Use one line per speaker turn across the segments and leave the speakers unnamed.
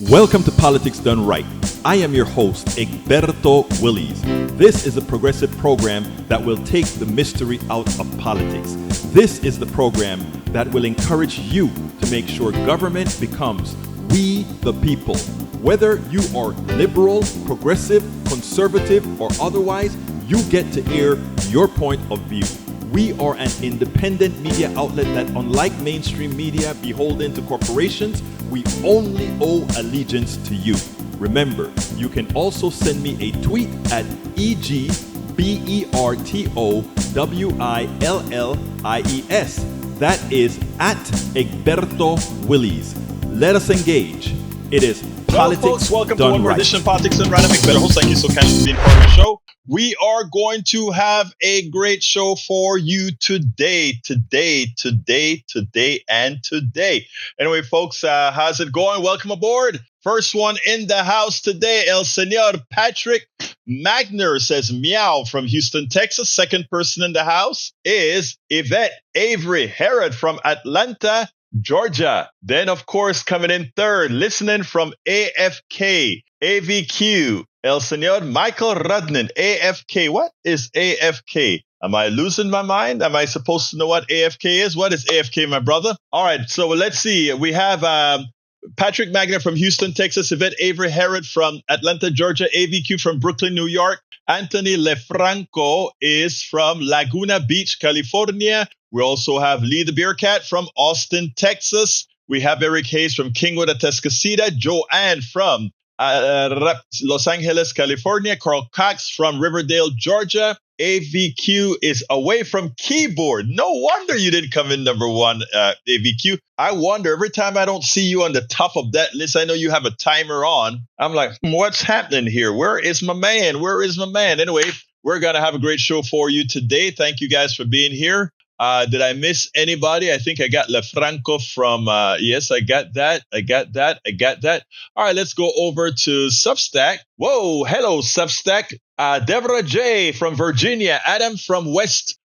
Welcome to Politics Done Right. I am your host, Egberto Willies. This is a progressive program that will take the mystery out of politics. This is the program that will encourage you to make sure government becomes we the people. Whether you are liberal, progressive, conservative, or otherwise, you get to air your point of view. We are an independent media outlet that, unlike mainstream media beholden to corporations, we only owe allegiance to you. Remember, you can also send me a tweet at EGBERTOWILLIES. That is at Egberto Willies. Let us engage. It is Politics
folks, welcome to
Done
one more
Right.
edition of Politics and Random. Egberto host, thank you so much for being part of the show. We are going to have a great show for you today. Anyway, folks, how's it going? Welcome aboard. First one in the house today, El Señor Patrick Magner says meow from Houston, Texas. Second person in the house is Yvette Avery Herod from Atlanta, Georgia. Then, of course, coming in third, listening from AFK, AVQ, El Señor Michael Rudnan, AFK. What is AFK? Am I losing my mind? Am I supposed to know what AFK is? What is AFK, my brother? All right, so let's see. We have Patrick Magner from Houston, Texas, Yvette Avery Herod from Atlanta, Georgia, AVQ from Brooklyn, New York. Anthony Lefranco is from Laguna Beach, California. We also have Lee the Beer Cat from Austin, Texas. We have Eric Hayes from Kingwood, Atascocita. Joanne from Los Angeles, California. Carl Cox from Riverdale, Georgia. AVQ is away from keyboard. No wonder you didn't come in number one, AVQ. I wonder, every time I don't see you on the top of that list, I know you have a timer on. I'm like, what's happening here? Where is my man? Anyway, we're going to have a great show for you today. Thank you guys for being here. Did I miss anybody? I think I got Lefranco from, yes, I got that. All right, let's go over to Substack. Whoa, hello, Substack. Deborah J. from Virginia. Adam from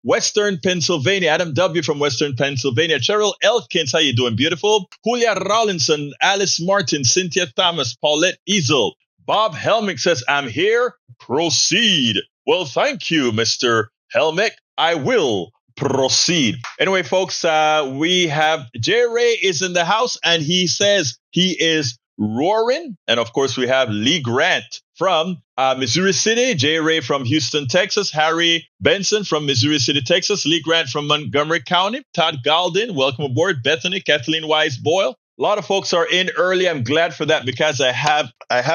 Western Pennsylvania. Adam W. from Western Pennsylvania. Cheryl Elkins, how you doing? Beautiful. Julia Rollinson, Alice Martin, Cynthia Thomas, Paulette Easel. Bob Helmick says, I'm here. Proceed. Well, thank you, Mr. Helmick. I will proceed. Anyway, folks, we have J. Ray is in the house and he says he is roaring. And of course, we have Lee Grant from Missouri City, J. Ray from Houston, Texas, Harry Benson from Missouri City, Texas, Lee Grant from Montgomery County, Todd Galden, welcome aboard, Bethany, Kathleen Wise Boyle. A lot of folks are in early. I'm glad for that because I have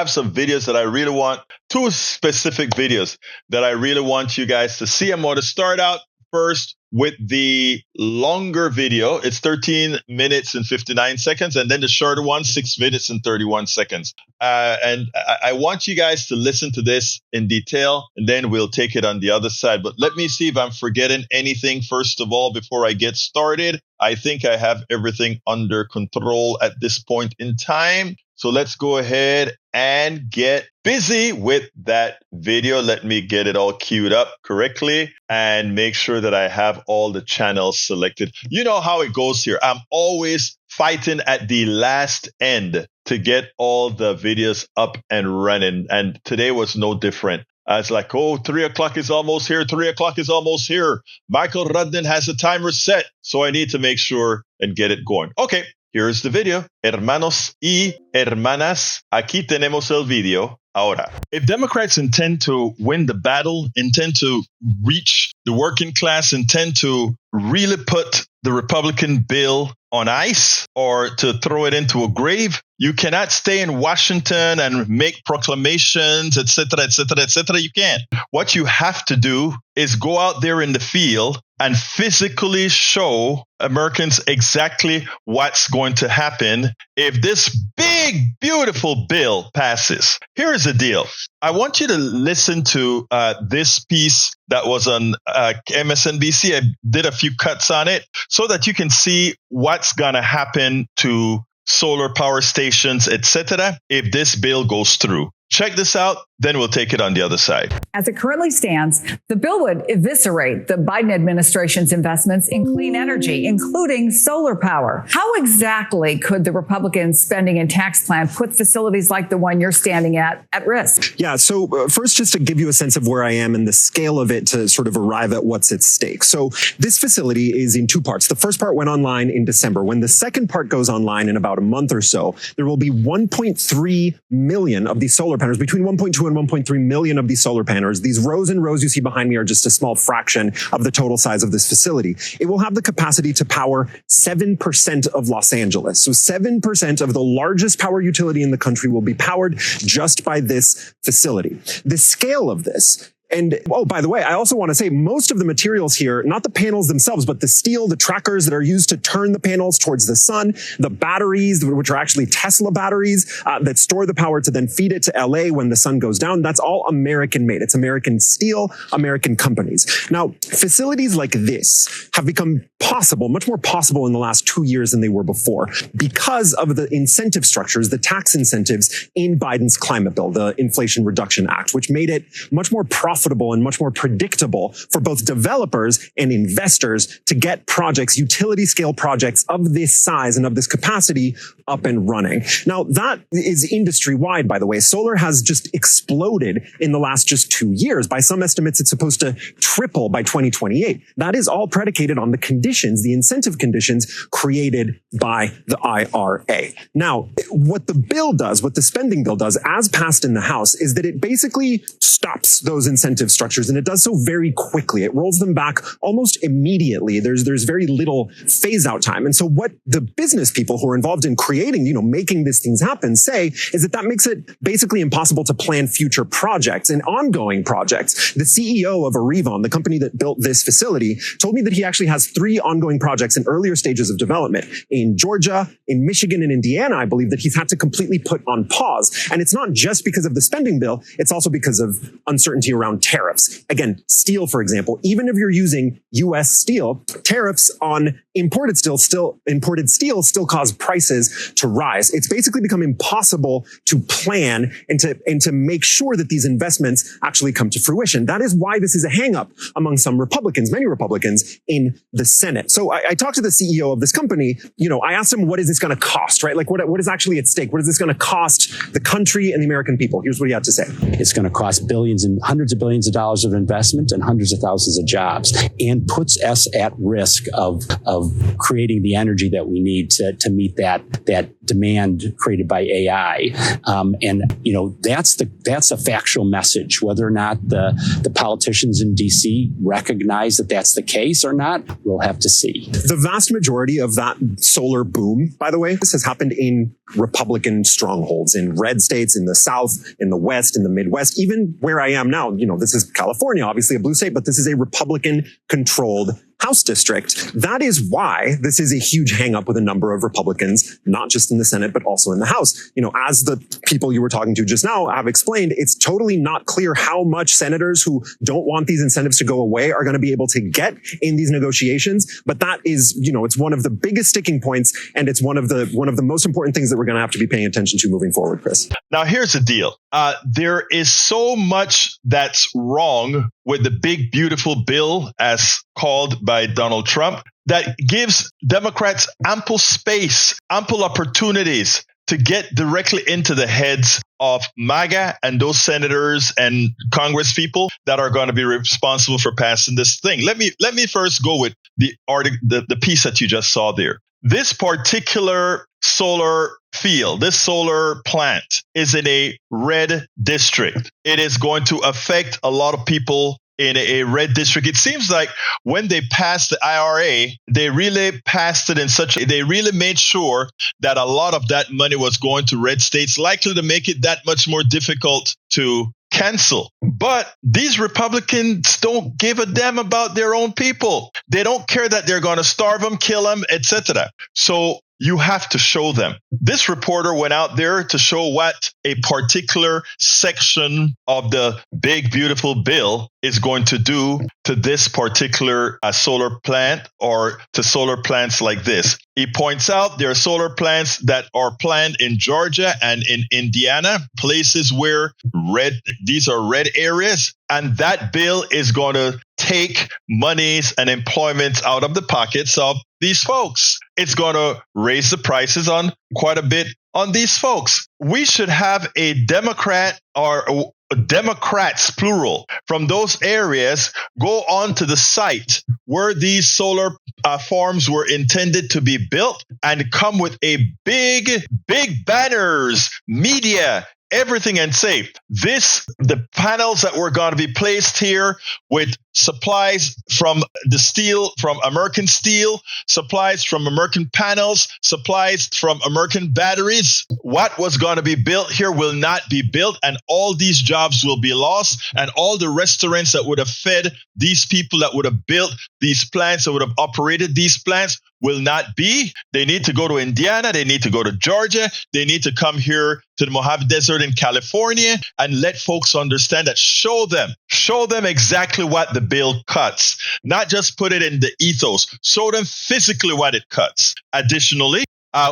some videos that I really want, two specific videos that I really want you guys to see. I'm going to start out first with the longer video. It's 13 minutes and 59 seconds. And then the shorter one, 6 minutes and 31 seconds. And I want you guys to listen to this in detail, and then we'll take it on the other side. But let me see if I'm forgetting anything, first of all, before I get started. I think I have everything under control at this point in time. So let's go ahead and get busy with that video. Let me get it all queued up correctly and make sure that I have all the channels selected. You know how it goes here. I'm always fighting at the last end to get all the videos up and running. And today was no different. It's like, 3 o'clock is almost here. 3 o'clock is almost here. Michael Rudnan has a timer set. So I need to make sure and get it going. Okay. Here's the video. Hermanos y hermanas, aquí tenemos el video ahora. If Democrats intend to win the battle, intend to reach the working class, intend to really put the Republican bill on ice or to throw it into a grave, you cannot stay in Washington and make proclamations, etc., etc., etc. You can't. What you have to do is go out there in the field and physically show Americans exactly what's going to happen if this big, beautiful bill passes. Here's the deal. I want you to listen to this piece that was on MSNBC. I did a few cuts on it so that you can see what's going to happen to solar power stations, etc., if this bill goes through. Check this out, then we'll take it on the other side.
As it currently stands, the bill would eviscerate the Biden administration's investments in clean energy, including solar power. How exactly could the Republican spending and tax plan put facilities like the one you're standing at risk?
Yeah, so first, just to give you a sense of where I am and the scale of it to sort of arrive at what's at stake. So this facility is in two parts. The first part went online in December. When the second part goes online in about a month or so, there will be 1.3 million of these solar panels, between 1.2 and 1.3 million of these solar panels. These rows and rows you see behind me are just a small fraction of the total size of this facility. It will have the capacity to power 7% of Los Angeles. So 7% of the largest power utility in the country will be powered just by this facility. The scale of this. And, oh, by the way, I also want to say most of the materials here, not the panels themselves, but the steel, the trackers that are used to turn the panels towards the sun, the batteries, which are actually Tesla batteries that store the power to then feed it to LA when the sun goes down. That's all American made. It's American steel, American companies. Now, facilities like this have become possible, much more possible in the last 2 years than they were before because of the incentive structures, the tax incentives in Biden's climate bill, the Inflation Reduction Act, which made it much more profitable and much more predictable for both developers and investors to get projects, utility scale projects of this size and of this capacity up and running. Now, that is industry wide, by the way. Solar has just exploded in the last just 2 years. By some estimates, it's supposed to triple by 2028. That is all predicated on the conditions, the incentive conditions created by the IRA. Now, what the bill does, what the spending bill does, as passed in the House, is that it basically stops those incentive structures, and it does so very quickly. It rolls them back almost immediately. There's very little phase out time. And so what the business people who are involved in creating, making these things happen say is that makes it basically impossible to plan future projects and ongoing projects. The CEO of Arevon, the company that built this facility, told me that he actually has 3 ongoing projects in earlier stages of development in Georgia, in Michigan, and Indiana. I believe that he's had to completely put on pause. And it's not just because of the spending bill. It's also because of uncertainty around tariffs. Again, steel, for example, even if you're using U.S. steel, tariffs on imported steel still cause prices to rise. It's basically become impossible to plan and to make sure that these investments actually come to fruition. That is why this is a hang-up among some Republicans, many Republicans in the Senate. So I talked to the CEO of this company. I asked him, what is this going to cost, right? Like what is actually at stake? What is this going to cost the country and the American people? Here's what he had to say.
It's going to cost billions and hundreds of billions of dollars of investment and hundreds of thousands of jobs, and puts us at risk of creating the energy that we need to meet that demand created by AI. That's a factual message. Whether or not the politicians in DC recognize that that's the case or not, we'll have to see.
The vast majority of that solar boom, by the way, this has happened in Republican strongholds, in red states, in the South, in the West, in the Midwest, even where I am now. This is California, obviously a blue state, but this is a Republican-controlled House district. That is why this is a huge hang-up with a number of Republicans, not just in the Senate, but also in the House. As the people you were talking to just now have explained, it's totally not clear how much senators who don't want these incentives to go away are going to be able to get in these negotiations. But that is, it's one of the biggest sticking points, and it's one of the most important things that we're going to have to be paying attention to moving forward, Chris.
Now, here's the deal. There is so much that's wrong with the big, beautiful bill, as called by Donald Trump, that gives Democrats ample space, ample opportunities to get directly into the heads of MAGA and those senators and Congress people that are going to be responsible for passing this thing. Let me first go with the piece that you just saw there. This particular solar field, this solar plant, is in a red district. It is going to affect a lot of people in a red district. It seems like when they passed the IRA, they really passed it they really made sure that a lot of that money was going to red states, likely to make it that much more difficult to cancel. But these Republicans don't give a damn about their own people. They don't care that they're going to starve them, kill them, etc. So you have to show them. This reporter went out there to show what a particular section of the big, beautiful bill is going to do to this particular solar plant or to solar plants like this. He points out there are solar plants that are planned in Georgia and in Indiana, places where these are red areas, and that bill is going to take monies and employment out of the pockets of these folks. It's going to raise the prices on quite a bit on these folks. We should have a Democrat or Democrats, plural, from those areas go on to the site where these solar farms were intended to be built and come with a big banners, media, everything, and say, the panels that were going to be placed here with supplies from the steel, from American steel, supplies from American panels, supplies from American batteries. What was going to be built here will not be built, and all these jobs will be lost, and all the restaurants that would have fed these people, that would have built these plants, that would have operated these plants, will not be. They need to go to Indiana. They need to go to Georgia. They need to come here to the Mojave Desert in California and let folks understand that. Show them exactly what the bill cuts, not just put it in the ethos. Show them physically what it cuts. Additionally,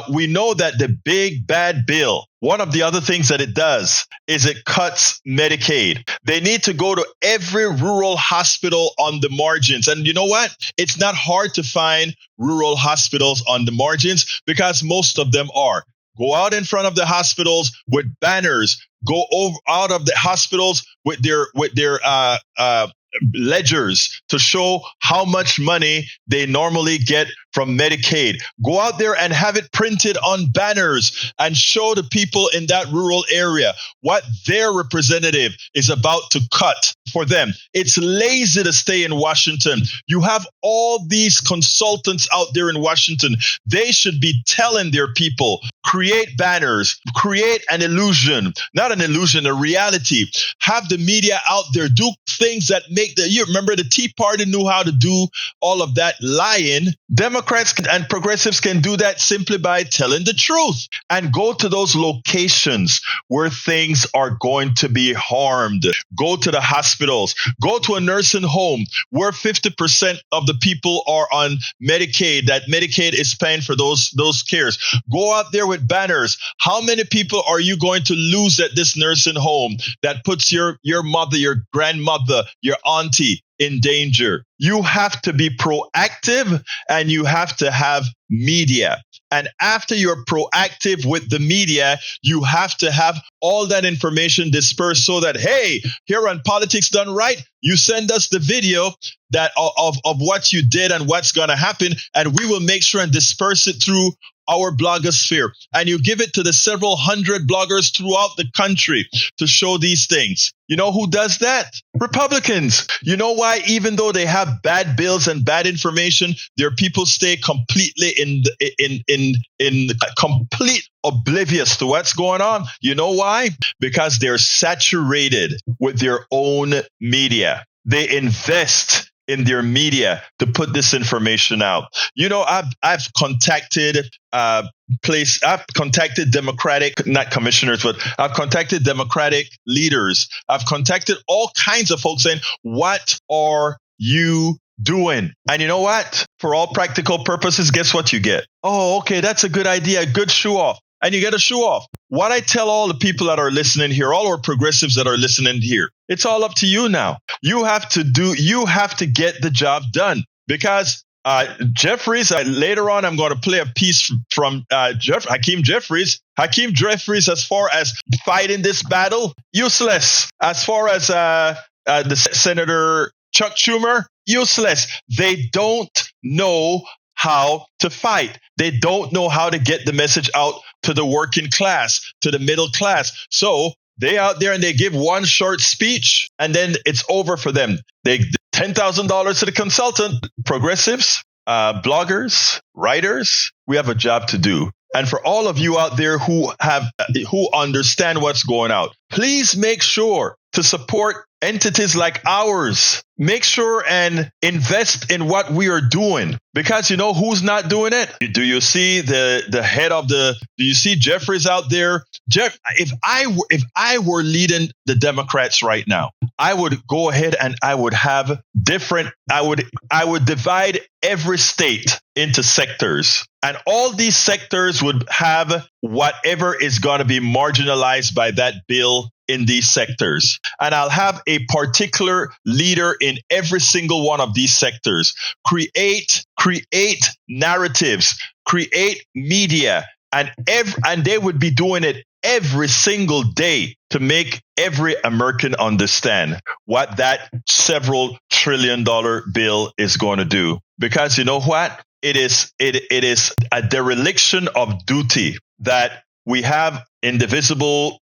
we know that the big bad bill, one of the other things that it does is it cuts Medicaid. They need to go to every rural hospital on the margins. And you know what? It's not hard to find rural hospitals on the margins because most of them are. Go out in front of the hospitals with banners. Go out of the hospitals with their ledgers to show how much money they normally get from Medicaid. Go out there and have it printed on banners and show the people in that rural area what their representative is about to cut for them. It's lazy to stay in Washington. You have all these consultants out there in Washington. They should be telling their people, create banners, create an illusion, not an illusion, a reality. Have the media out there do things that make you remember the Tea Party knew how to do all of that lying. Democrats and progressives can do that simply by telling the truth and go to those locations where things are going to be harmed. Go to the hospitals, go to a nursing home where 50% of the people are on Medicaid, that Medicaid is paying for those cares. Go out there with banners. How many people are you going to lose at this nursing home that puts your mother, your grandmother, your auntie in danger? You have to be proactive and you have to have media. And after you're proactive with the media, you have to have all that information dispersed so that, hey, here on Politics Done Right, you send us the video that of what you did and what's going to happen, and we will make sure and disperse it through our blogosphere. And you give it to the several hundred bloggers throughout the country to show these things. You know who does that? Republicans. You know why? Even though they have bad bills and bad information, their people stay completely in complete oblivious to what's going on. You know why? Because they're saturated with their own media. They invest in their media to put this information out. You know, I've contacted Democratic, not commissioners, but I've contacted Democratic leaders. I've contacted all kinds of folks saying, what are you doing? And you know what? For all practical purposes, guess what you get? Oh, okay, that's a good idea. Good shoe off. And you get a shoe off. What I tell all the people that are listening here, all our progressives that are listening here, it's all up to you now. You have to get the job done because Jeffries, later on, I'm going to play a piece from Hakeem Jeffries. Hakeem Jeffries, as far as fighting this battle, useless. As far as the Senator Chuck Schumer, useless. They don't know how to fight. They don't know how to get the message out to the working class, to the middle class. So they out there and they give one short speech and then it's over for them. They $10,000 to the consultant. Progressives, bloggers, writers, we have a job to do. And for all of you out there who understand what's going out, please make sure to support entities like ours. Make sure and invest in what we are doing, because you know who's not doing it? Do you see the head of do you see Jeffries out there? Jeff, if I were leading the Democrats right now, I would go ahead and I would have I would divide every state into sectors, and all these sectors would have whatever is going to be marginalized by that bill in these sectors. And I'll have a particular leader in every single one of these sectors. Create narratives, create media, and they would be doing it every single day to make every American understand what that several $trillion bill is going to do. Because you know what? It is a dereliction of duty that we have indivisible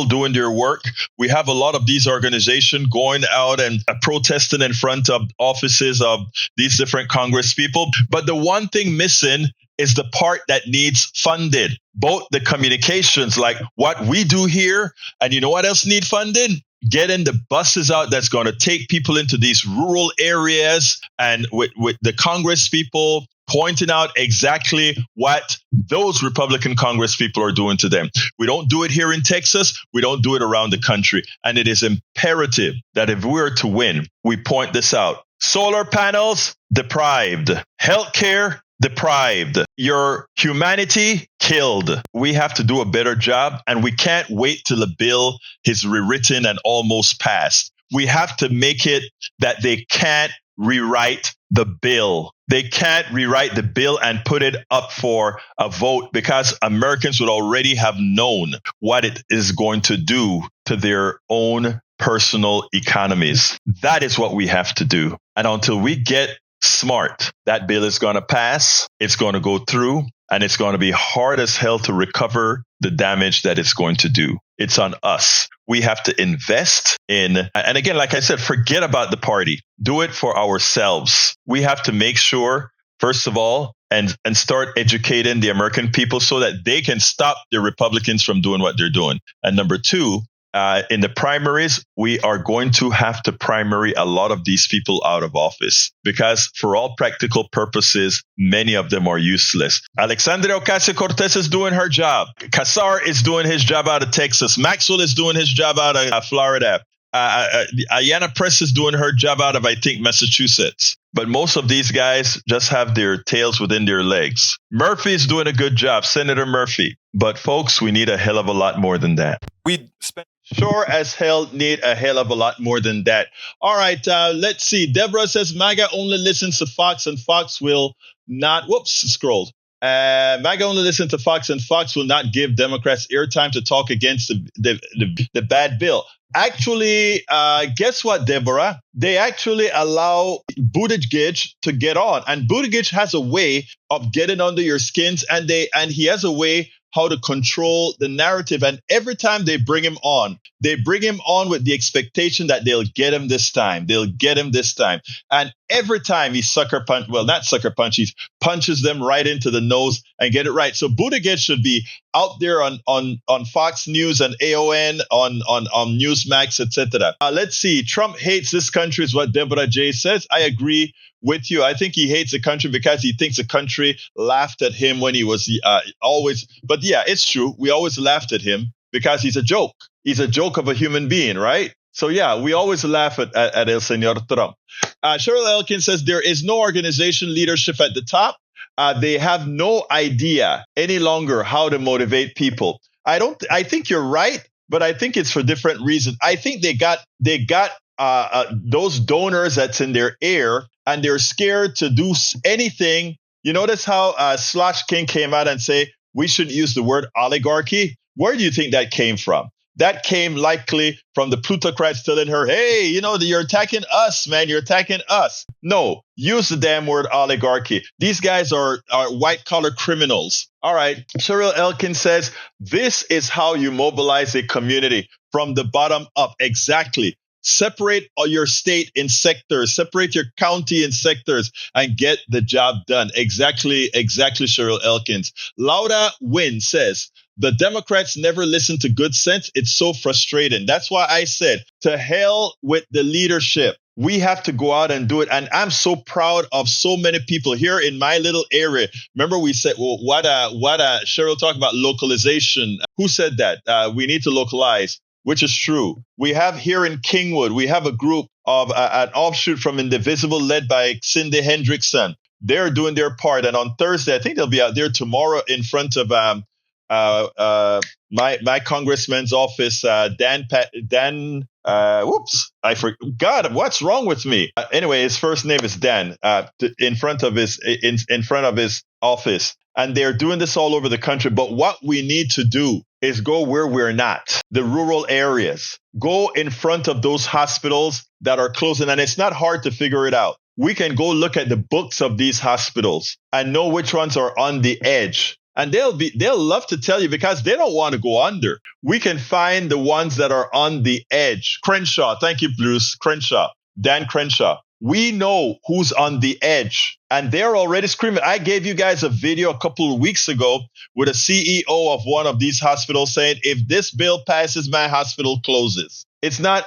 doing their work. We have a lot of these organizations going out and protesting in front of offices of these different Congress people. But the one thing missing is the part that needs funded. Both the communications, like what we do here, and you know what else need funded? Getting the buses out that's going to take people into these rural areas, and with the Congress people pointing out exactly what those Republican Congress people are doing to them. We don't do it here in Texas. We don't do it around the country. And it is imperative that if we are to win, we point this out. Solar panels, deprived. Healthcare, deprived. Your humanity, killed. We have to do a better job, and we can't wait till the bill is rewritten and almost passed. We have to make it that they can't rewrite the bill. They can't rewrite the bill and put it up for a vote, because Americans would already have known what it is going to do to their own personal economies. That is what we have to do. And until we get smart, that bill is going to pass. It's going to go through, and it's going to be hard as hell to recover the damage that it's going to do. It's on us. We have to invest in, and again, like I said, forget about the party. Do it for ourselves. We have to make sure, first of all, and start educating the American people so that they can stop the Republicans from doing what they're doing. And number two, in the primaries, we are going to have to primary a lot of these people out of office, because for all practical purposes, many of them are useless. Alexandria Ocasio-Cortez is doing her job. Casar is doing his job out of Texas. Maxwell is doing his job out of Florida. Ayanna Press is doing her job out of, I think, Massachusetts. But most of these guys just have their tails within their legs. Murphy is doing a good job, Senator Murphy. But folks, we need a hell of a lot more than that. We sure as hell need a hell of a lot more than that. All right, let's see. Deborah says MAGA only listens to Fox, and Fox will not. Scrolled. MAGA only listens to Fox, and Fox will not give Democrats airtime to talk against the bad bill. Actually, guess what, Deborah? They actually allow Buttigieg to get on, and Buttigieg has a way of getting under your skins, and he has a way how to control the narrative. And every time they bring him on with the expectation that they'll get him this time. And every time he he punches them right into the nose and get it right. So Buttigieg should be out there on Fox News and AON, on Newsmax, etc. Let's see. Trump hates this country is what Deborah J says. I agree with you. I think he hates the country because he thinks the country laughed at him when he was always. But yeah, it's true. We always laughed at him because he's a joke. He's a joke of a human being, right? So yeah, we always laugh at El Señor Trump. Cheryl Elkin says there is no organization leadership at the top. They have no idea any longer how to motivate people. I think you're right, but I think it's for different reasons. I think they got those donors that's in their ear, and they're scared to do anything. You notice how Slosh King came out and say we shouldn't use the word oligarchy. Where do you think that came from? That came likely from the plutocrats telling her, hey, you're attacking us, man. You're attacking us. No, use the damn word oligarchy. These guys are white collar criminals. All right. Cheryl Elkin says, this is how you mobilize a community from the bottom up. Exactly. Separate your state in sectors, separate your county in sectors, and get the job done. Exactly, Cheryl Elkins. Laura Wynn says, The Democrats never listen to good sense. It's so frustrating. That's why I said, to hell with the leadership. We have to go out and do it. And I'm so proud of so many people here in my little area. Remember we said, well, what Cheryl talked about localization. Who said that? We need to localize, which is true. We have here in Kingwood, we have a group of an offshoot from Indivisible led by Cindy Hendrickson. They're doing their part. And on Thursday, I think they'll be out there tomorrow in front of my congressman's office, I forgot. What's wrong with me? Anyway, his first name is Dan, in front of his office. And they're doing this all over the country. But what we need to do is go where we're not, the rural areas. Go in front of those hospitals that are closing. And it's not hard to figure it out. We can go look at the books of these hospitals and know which ones are on the edge. And they'll love to tell you because they don't want to go under. We can find the ones that are on the edge. Crenshaw. Thank you, Bruce. Dan Crenshaw. We know who's on the edge and they're already screaming. I gave you guys a video a couple of weeks ago with a CEO of one of these hospitals saying, if this bill passes, my hospital closes. It's not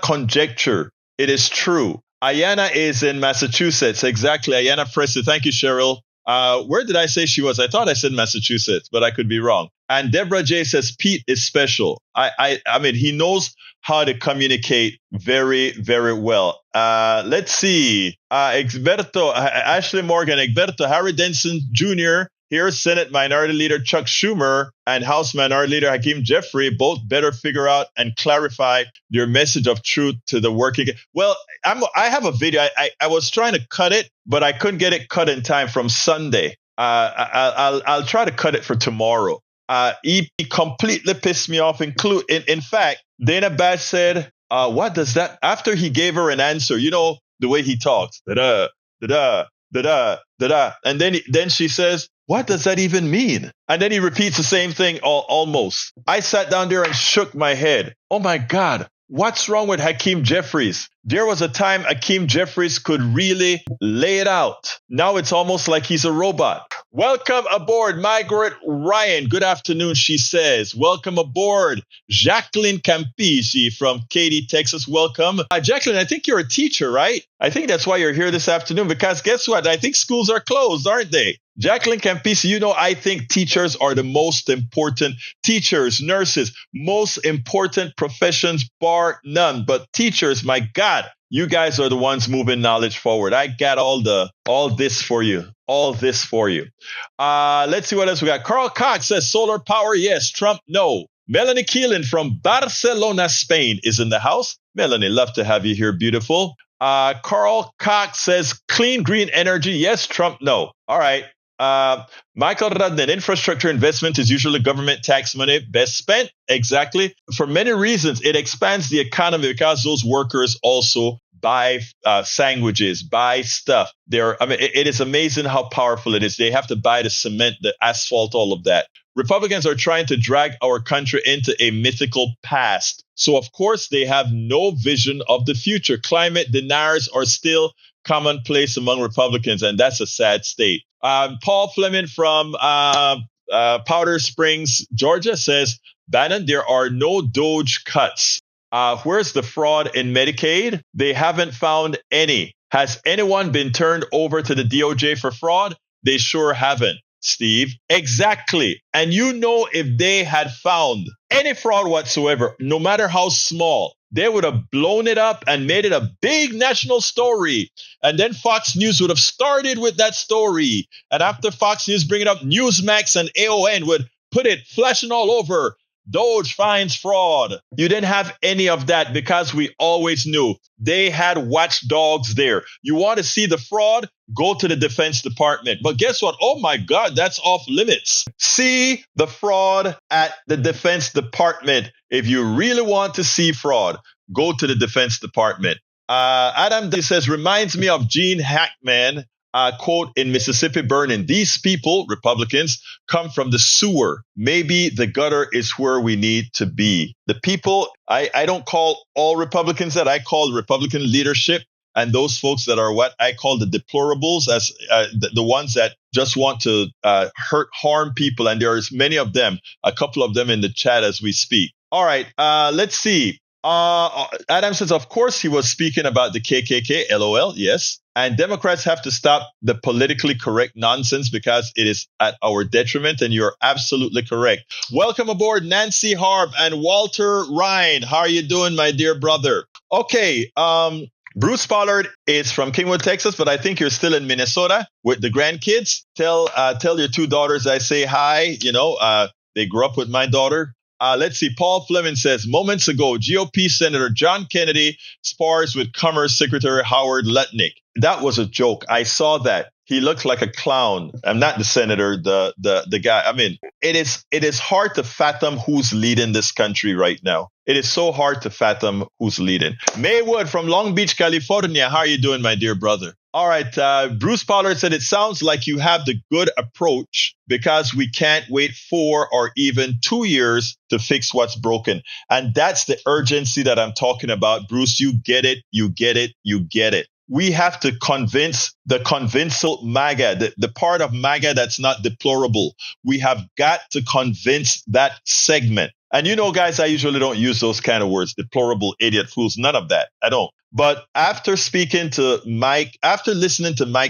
conjecture. It is true. Ayana is in Massachusetts. Exactly. Ayana Presley. Thank you, Cheryl. Where did I say she was? I thought I said Massachusetts, but I could be wrong. And Deborah J says Pete is special. I mean, he knows how to communicate very, very well. Let's see. Egberto, Ashley Morgan, Egberto, Harry Denson Jr., here, Senate Minority Leader Chuck Schumer and House Minority Leader Hakeem Jeffrey both better figure out and clarify their message of truth to the working. Well, I have a video. I was trying to cut it, but I couldn't get it cut in time from Sunday. I'll try to cut it for tomorrow. He completely pissed me off. In fact, Dana Bash said, what does that, after he gave her an answer, you know, the way he talks, da-da, da-da, da-da, da-da. And then she says, what does that even mean? And then he repeats the same thing almost. I sat down there and shook my head. Oh my God, what's wrong with Hakeem Jeffries? There was a time Hakeem Jeffries could really lay it out. Now it's almost like he's a robot. Welcome aboard, Margaret Ryan. Good afternoon, she says. Welcome aboard, Jacqueline Campisi from Katy, Texas. Welcome. Jacqueline, I think you're a teacher, right? I think that's why you're here this afternoon, because guess what? I think schools are closed, aren't they? Jacqueline Campisi, you know, I think teachers are the most important. Teachers, nurses, most important professions bar none. But teachers, my God, you guys are the ones moving knowledge forward. I got all this for you. Let's see what else we got. Carl Cox says solar power, yes. Trump, no. Melanie Keelan from Barcelona, Spain is in the house. Melanie, love to have you here. Beautiful. Carl Cox says clean green energy, yes. Trump, no. All right. Michael Radden, infrastructure investment is usually government tax money best spent. Exactly. For many reasons, it expands the economy because those workers also buy sandwiches, buy stuff. It is amazing how powerful it is. They have to buy the cement, the asphalt, all of that. Republicans are trying to drag our country into a mythical past. So, of course, they have no vision of the future. Climate deniers are still commonplace among Republicans, and that's a sad state. Paul Fleming from Powder Springs, Georgia says, Bannon, there are no Doge cuts. Where's the fraud in Medicaid? They haven't found any. Has anyone been turned over to the DOJ for fraud? They sure haven't, Steve. Exactly. And you know, if they had found any fraud whatsoever, no matter how small, they would have blown it up and made it a big national story. And then Fox News would have started with that story. And after Fox News bring it up, Newsmax and AON would put it flashing all over. Doge finds fraud. You didn't have any of that because we always knew they had watchdogs there. You want to see the fraud? Go to the Defense Department. But guess what? Oh my God, that's off limits. See the fraud at the Defense Department. If you really want to see fraud, go to the Defense Department. Adam says, reminds me of Gene Hackman. Quote, in Mississippi Burning, these people, Republicans, come from the sewer. Maybe the gutter is where we need to be. The people, I don't call all Republicans that. I call Republican leadership and those folks that are what I call the deplorables, as the ones that just want to harm people. And there's many of them, a couple of them in the chat as we speak. All right, let's see. Adam says, of course, he was speaking about the KKK, LOL, yes. And Democrats have to stop the politically correct nonsense because it is at our detriment, and you're absolutely correct. Welcome aboard, Nancy Harb and Walter Ryan. How are you doing, my dear brother? Okay, Bruce Pollard is from Kingwood, Texas, but I think you're still in Minnesota with the grandkids. Tell your two daughters I say hi. They grew up with my daughter. Let's see. Paul Fleming says, moments ago, GOP Senator John Kennedy spars with Commerce Secretary Howard Lutnick. That was a joke. I saw that. He looks like a clown. I'm not the senator, the guy. I mean, it is hard to fathom who's leading this country right now. It is so hard to fathom who's leading. Maywood from Long Beach, California. How are you doing, my dear brother? All right. Bruce Pollard said, it sounds like you have the good approach because we can't wait 4 or even 2 years to fix what's broken. And that's the urgency that I'm talking about. Bruce, you get it. You get it. You get it. We have to convince the convincial MAGA, the part of MAGA that's not deplorable. We have got to convince that segment. And guys, I usually don't use those kind of words, deplorable, idiot, fools, none of that. I don't. But after listening to Mike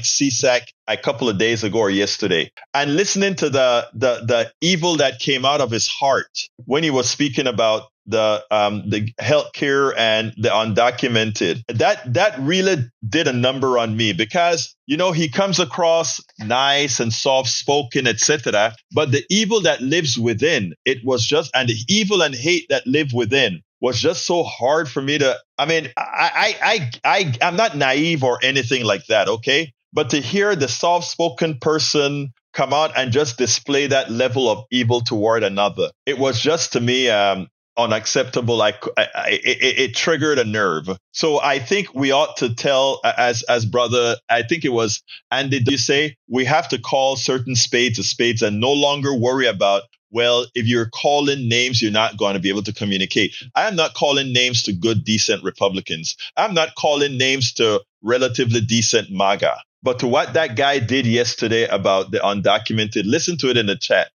Cisak a couple of days ago or yesterday, and listening to the evil that came out of his heart when he was speaking about the healthcare and the undocumented, that really did a number on me because he comes across nice and soft-spoken, etc. But the evil that lives within, and the evil and hate that live within was just so hard for me to. I mean, I'm not naive or anything like that, okay? But to hear the soft-spoken person come out and just display that level of evil toward another, it was just to me unacceptable. It triggered a nerve. So I think we ought to tell, as brother, I think it was Andy, did you say we have to call certain spades a spades and no longer worry about, well, if you're calling names, you're not going to be able to communicate. I am not calling names to good, decent Republicans. I'm not calling names to relatively decent MAGA. But to what that guy did yesterday about the undocumented, listen to it in the chat.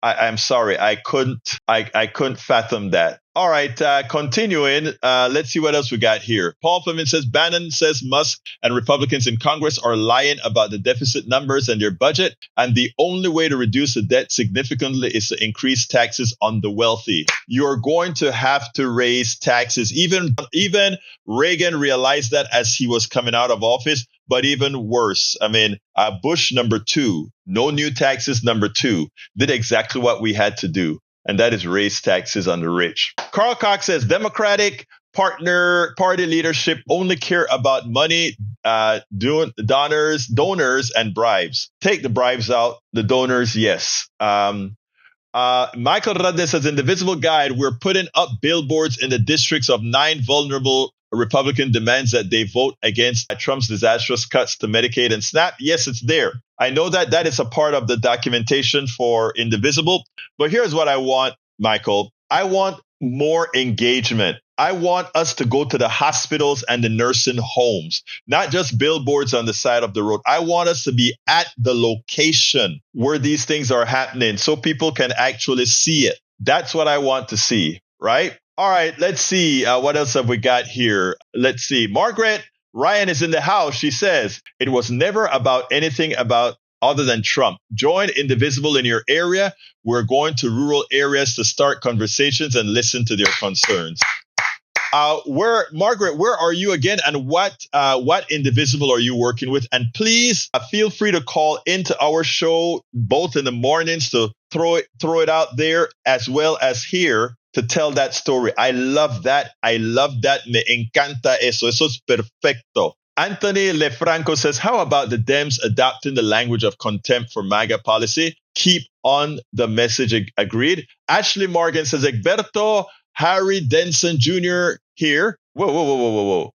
I'm sorry, I couldn't fathom that. All right, continuing. Let's see what else we got here. Paul Fleming says Bannon says Musk and Republicans in Congress are lying about the deficit numbers and their budget, and the only way to reduce the debt significantly is to increase taxes on the wealthy. You're going to have to raise taxes. Even Reagan realized that as he was coming out of office. But even worse, I mean, Bush number 2, no new taxes number 2, did exactly what we had to do. And that is raise taxes on the rich. Carl Cox says Democratic party leadership only care about money, donors and bribes. Take the bribes out, the donors, yes. Michael Radnes says in the Visible Guide, we're putting up billboards in the districts of 9 vulnerable Republican demands that they vote against Trump's disastrous cuts to Medicaid and SNAP. Yes, it's there. I know that is a part of the documentation for Indivisible. But here's what I want, Michael. I want more engagement. I want us to go to the hospitals and the nursing homes, not just billboards on the side of the road. I want us to be at the location where these things are happening so people can actually see it. That's what I want to see, right? All right, let's see. What else have we got here? Let's see. Margaret Ryan is in the house. She says, it was never about anything about other than Trump. Join Indivisible in your area. We're going to rural areas to start conversations and listen to their concerns. Margaret, where are you again? And what Indivisible are you working with? And please feel free to call into our show, both in the mornings to throw it out there as well as here to tell that story. I love that. Me encanta eso. Eso es perfecto. Anthony Lefranco says, how about the Dems adopting the language of contempt for MAGA policy? Keep on the message. Agreed. Ashley Morgan says, Egberto, Harry Denson Jr. here. Whoa.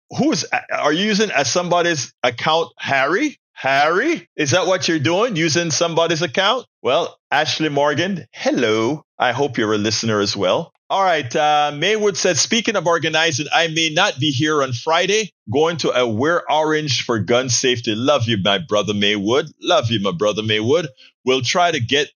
Are you using as somebody's account, Harry? Harry? Is that what you're doing? Using somebody's account? Well, Ashley Morgan, hello. I hope you're a listener as well. All right. Maywood said, speaking of organizing, I may not be here on Friday. Going to a Wear Orange for gun safety. Love you, my brother Maywood. Love you, my brother Maywood. We'll try to get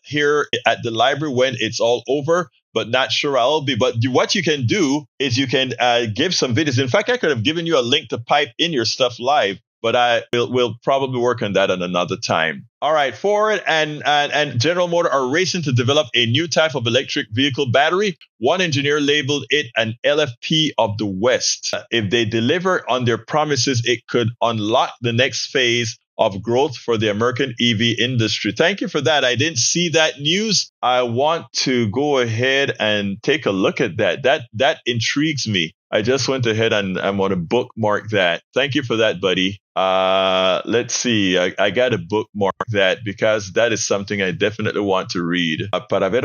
here at the library when it's all over, but not sure I'll be. But what you can do is you can give some videos. In fact, I could have given you a link to pipe in your stuff live, but we'll probably work on that on another time. All right, Ford and General Motors are racing to develop a new type of electric vehicle battery. One engineer labeled it an LFP of the West. If they deliver on their promises, it could unlock the next phase of growth for the American EV industry. Thank you for that. I didn't see that news. I want to go ahead and take a look at that. That intrigues me. I just went ahead and I'm going to bookmark that. Thank you for that, buddy. Let's see. I got to bookmark that because that is something I definitely want to read. Para ver,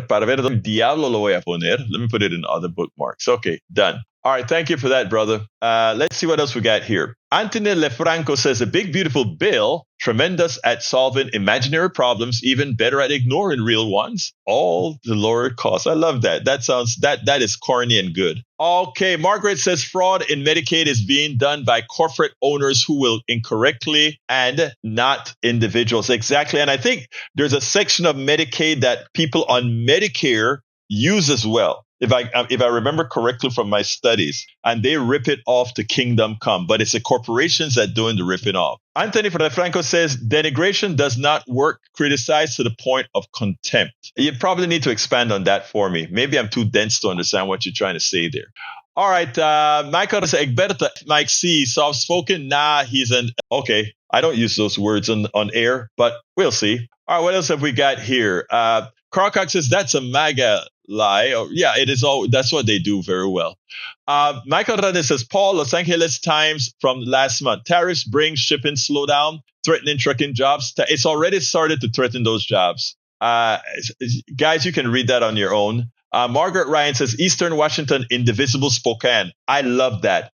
diablo lo voy a poner. Let me put it in other bookmarks. Okay, done. All right, thank you for that, brother. Let's see what else we got here. Anthony Lefranco says, a big, beautiful bill, tremendous at solving imaginary problems, even better at ignoring real ones. All the lower costs. I love that. That is corny and good. Okay, Margaret says, fraud in Medicaid is being done by corporate owners who will incorrectly and not individuals. Exactly. And I think there's a section of Medicaid that people on Medicare use as well. If I remember correctly from my studies, and they rip it off to kingdom come, but it's the corporations that doing the ripping off. Anthony Franco says, denigration does not work, criticized to the point of contempt. You probably need to expand on that for me. Maybe I'm too dense to understand what you're trying to say there. All right, Michael says, Egberto, Mike C, soft-spoken? Nah, he's okay, I don't use those words on air, but we'll see. All right, what else have we got here? Carcock says, that's a MAGA lie. Oh, yeah, it is all. That's what they do very well. Michael Rade says, Paul, Los Angeles Times from last month. Tariffs bring shipping slowdown, threatening trucking jobs. It's already started to threaten those jobs. Guys, you can read that on your own. Margaret Ryan says, Eastern Washington, indivisible Spokane. I love that.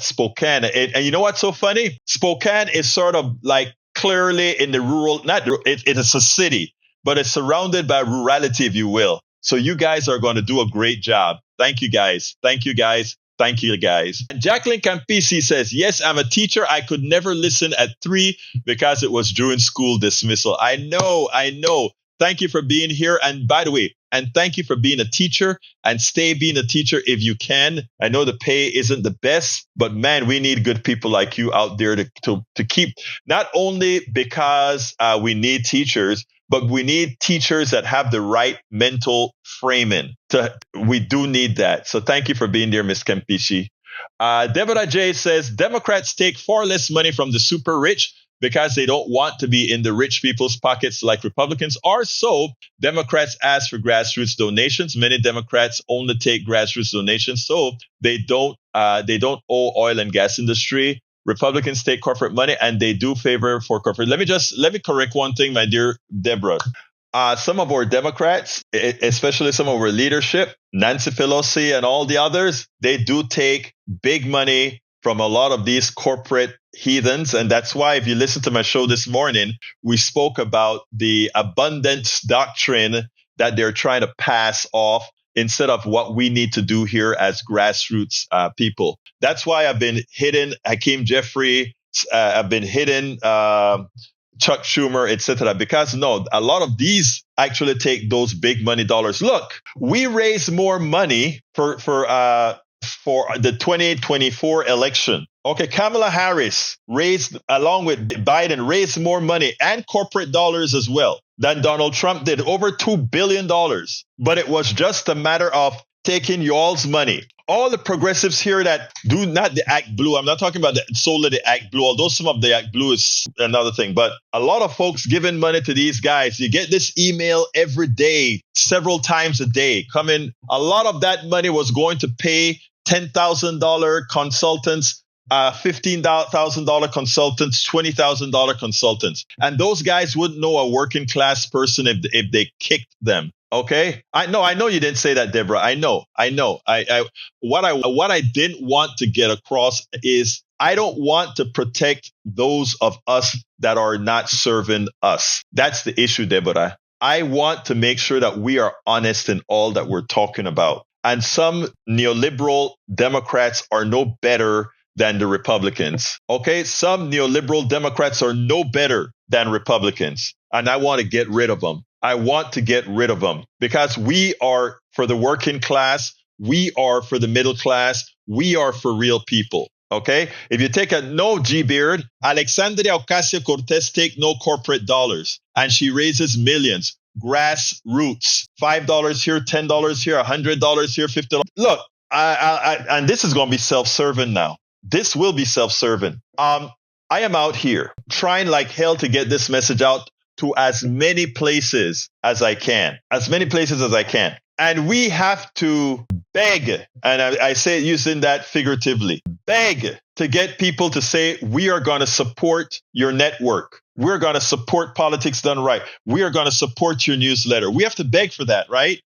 Spokane. And you know what's so funny? Spokane is sort of like clearly in the rural, it is a city, but it's surrounded by rurality, if you will. So you guys are going to do a great job. Thank you, guys. And Jacqueline Campisi says, yes, I'm a teacher. I could never listen at 3 because it was during school dismissal. I know. Thank you for being here. And by the way, and thank you for being a teacher, and stay being a teacher if you can. I know the pay isn't the best, but man, we need good people like you out there to keep, not only because we need teachers, but we need teachers that have the right mental framing. We do need that. So thank you for being there, Ms. Kempishi. Deborah J says, Democrats take far less money from the super rich because they don't want to be in the rich people's pockets like Republicans are. So Democrats ask for grassroots donations. Many Democrats only take grassroots donations, so they don't owe oil and gas industry. Republicans take corporate money, and they do favor for corporate. Let me correct one thing, my dear Deborah. Some of our Democrats, especially some of our leadership, Nancy Pelosi and all the others, they do take big money from a lot of these corporate heathens. And that's why if you listen to my show this morning, we spoke about the abundance doctrine that they're trying to pass off instead of what we need to do here as grassroots people. That's why I've been hitting Hakeem Jeffrey. I've been hitting Chuck Schumer, etc. Because a lot of these actually take those big money dollars. Look, we raise more money for the 2024 election. Okay, Kamala Harris along with Biden, raised more money and corporate dollars as well than Donald Trump did, over $2 billion. But it was just a matter of taking y'all's money. All the progressives here that do not the Act Blue, I'm not talking about solely the Act Blue, although some of the Act Blue is another thing, but a lot of folks giving money to these guys. You get this email every day, several times a day coming. A lot of that money was going to pay $10,000 consultants, $15,000 consultants, $20,000 consultants. And those guys wouldn't know a working class person if they kicked them. Okay. I know you didn't say that, Deborah. I know. What I didn't want to get across is I don't want to protect those of us that are not serving us. That's the issue, Deborah. I want to make sure that we are honest in all that we're talking about. And some neoliberal Democrats are no better than the Republicans. Okay, some neoliberal Democrats are no better than Republicans. And I want to get rid of them. I want to get rid of them because we are for the working class. We are for the middle class. We are for real people. Okay, if you take a no, G-Beard, Alexandria Ocasio-Cortez take no corporate dollars and she raises millions. Grassroots, $5 here, $10 here, $100 here, $50. Look, and this is going to be self-serving now. This will be self-serving. I am out here trying like hell to get this message out to as many places as I can, And we have to beg, and I say it using that figuratively, beg to get people to say, we are going to support your network. We're going to support Politics Done Right. We are going to support your newsletter. We have to beg for that, right?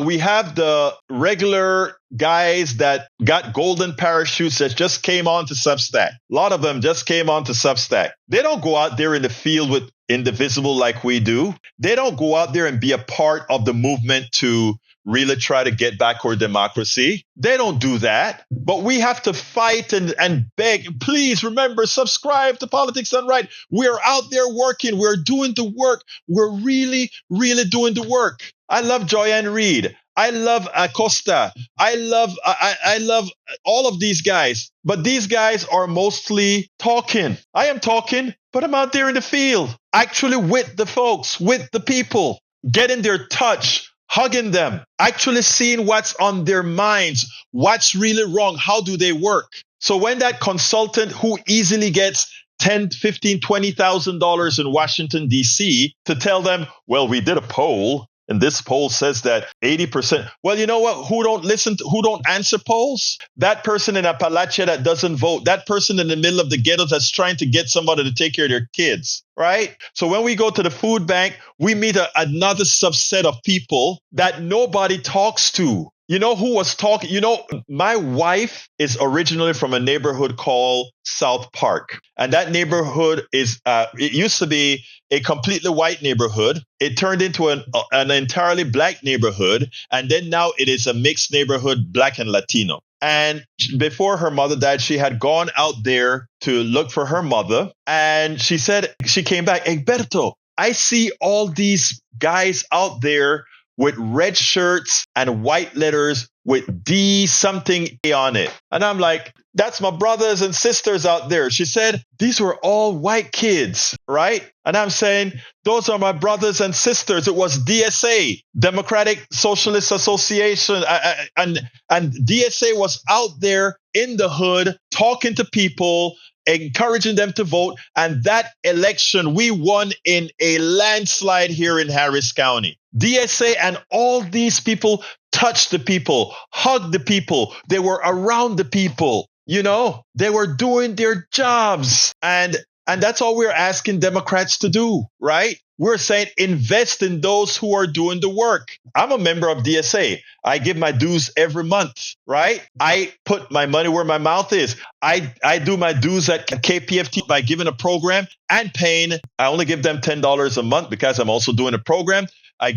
We have the regular guys that got golden parachutes that just came on to Substack. A lot of them just came on to Substack. They don't go out there in the field with Indivisible like we do. They don't go out there and be a part of the movement to really try to get back our democracy. They don't do that. But we have to fight and beg. Please remember, subscribe to Politics Done Right. We're out there working. We're doing the work. We're really, really doing the work. I love Joyanne Reid. I love Acosta. I love all of these guys. But these guys are mostly talking. I am talking, but I'm out there in the field, actually with the folks, with the people, getting their touch, hugging them, actually seeing what's on their minds, what's really wrong, how do they work. So when that consultant who easily gets $10,000, $15,000, $20,000 in Washington, D.C. to tell them, well, we did a poll, and this poll says that 80%. Well, you know what? Who don't answer polls? That person in Appalachia that doesn't vote. That person in the middle of the ghetto that's trying to get somebody to take care of their kids, right? So when we go to the food bank, we meet another subset of people that nobody talks to. You know who was talking? You know, my wife is originally from a neighborhood called South Park. And that neighborhood it used to be a completely white neighborhood. It turned into an entirely black neighborhood. And then now it is a mixed neighborhood, black and Latino. And before her mother died, she had gone out there to look for her mother. And she said, she came back, Egberto, I see all these guys out there with red shirts and white letters with D something on it. And I'm like, that's my brothers and sisters out there. She said, these were all white kids, right? And I'm saying, those are my brothers and sisters. It was DSA, Democratic Socialist Association. And DSA was out there in the hood talking to people, encouraging them to vote. And that election, we won in a landslide here in Harris County. DSA and all these people touched the people, hugged the people. They were around the people. You know, they were doing their jobs. And that's all we're asking Democrats to do, right? We're saying invest in those who are doing the work. I'm a member of DSA. I give my dues every month, right? I put my money where my mouth is. I do my dues at KPFT by giving a program and paying. I only give them $10 a month because I'm also doing a program. I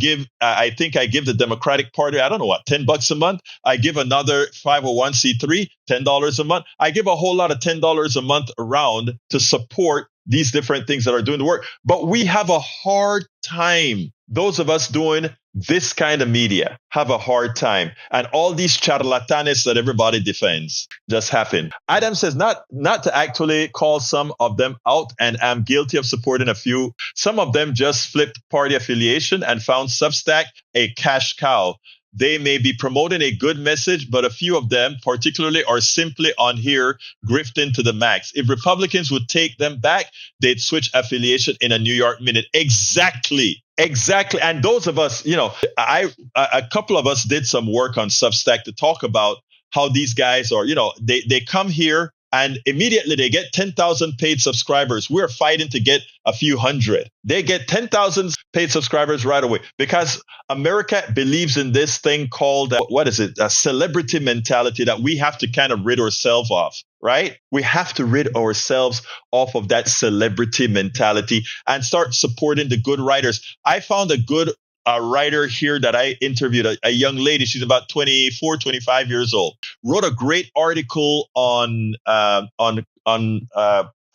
think I give the Democratic Party, I don't know what, $10 a month. I give another 501c3, $10 a month. I give a whole lot of $10 a month around to support these different things that are doing the work. But we have a hard time. Those of us doing this kind of media have a hard time. And all these charlatanes that everybody defends just happen. Adam says not to actually call some of them out, and I'm guilty of supporting a few. Some of them just flipped party affiliation and found Substack a cash cow. They may be promoting a good message, but a few of them particularly are simply on here grifting to the max. If Republicans would take them back, they'd switch affiliation in a New York minute. Exactly. And those of us, you know, a couple of us did some work on Substack to talk about how these guys are, you know, they come here and immediately they get 10,000 paid subscribers. We're fighting to get a few hundred. They get 10,000 paid subscribers right away because America believes in this thing called, a celebrity mentality that we have to kind of rid ourselves of, right? We have to rid ourselves off of that celebrity mentality and start supporting the good writers. I found a good a writer here that I interviewed, a young lady. She's about 24, 25 years old. Wrote a great article on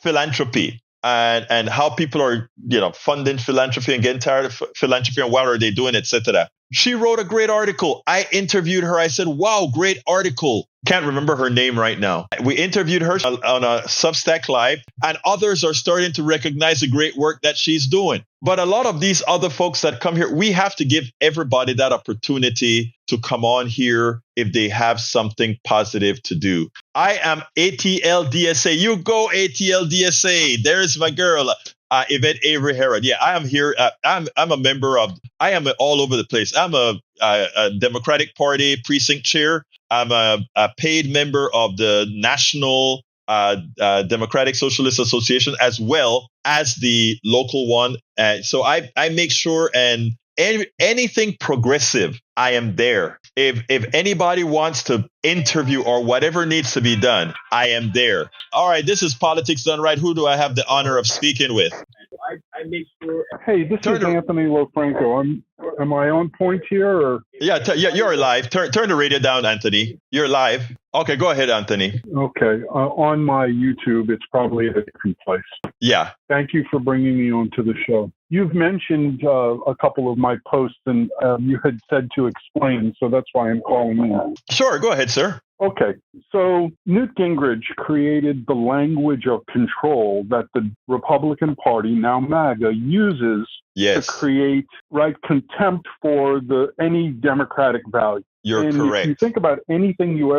philanthropy and how people are, funding philanthropy and getting tired of philanthropy and what are they doing, etc. She wrote a great article. I interviewed her. I said, wow, great article. Can't remember her name right now. We interviewed her on a Substack Live, and others are starting to recognize the great work that she's doing. But a lot of these other folks that come here, we have to give everybody that opportunity to come on here if they have something positive to do. I am ATLDSA. You go, ATLDSA. There's my girl. Yvette Avery Herod. Yeah, I am here. I'm a member of, I am all over the place. I'm a Democratic Party precinct chair. I'm a paid member of the National Democratic Socialist Association as well as the local one. So I make sure, and anything progressive, I am there. If anybody wants to interview or whatever needs to be done, I am there. All right, this is Politics Done Right. Who do I have the honor of speaking with?
I make sure. Hey, this is Anthony LoFranco. Am I on point here? Or?
Yeah, you're live. Turn the radio down, Anthony. You're live. Okay, go ahead, Anthony.
Okay. On my YouTube, it's probably at a different place.
Yeah.
Thank you for bringing me onto the show. You've mentioned a couple of my posts, and you had said to explain, so that's why I'm calling in.
Sure, go ahead, sir.
Okay, so Newt Gingrich created the language of control that the Republican Party, now MAGA, uses to create contempt for any democratic value.
You're correct.
If you think about anything you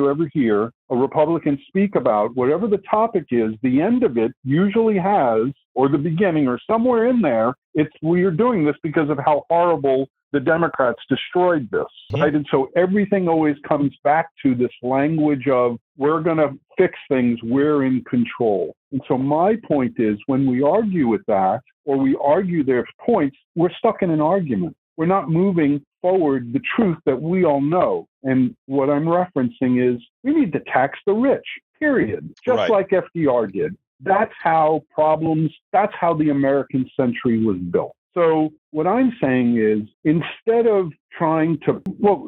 ever hear a Republican speak about, whatever the topic is, the end of it usually has, or the beginning, or somewhere in there, it's we're doing this because of how horrible the Democrats destroyed this, right? And so everything always comes back to this language of, we're going to fix things, we're in control. And so my point is, when we argue with that, or we argue their points, we're stuck in an argument. We're not moving forward the truth that we all know. And what I'm referencing is, we need to tax the rich, period. Just like FDR did. That's how the American century was built. So what I'm saying is, instead of trying to,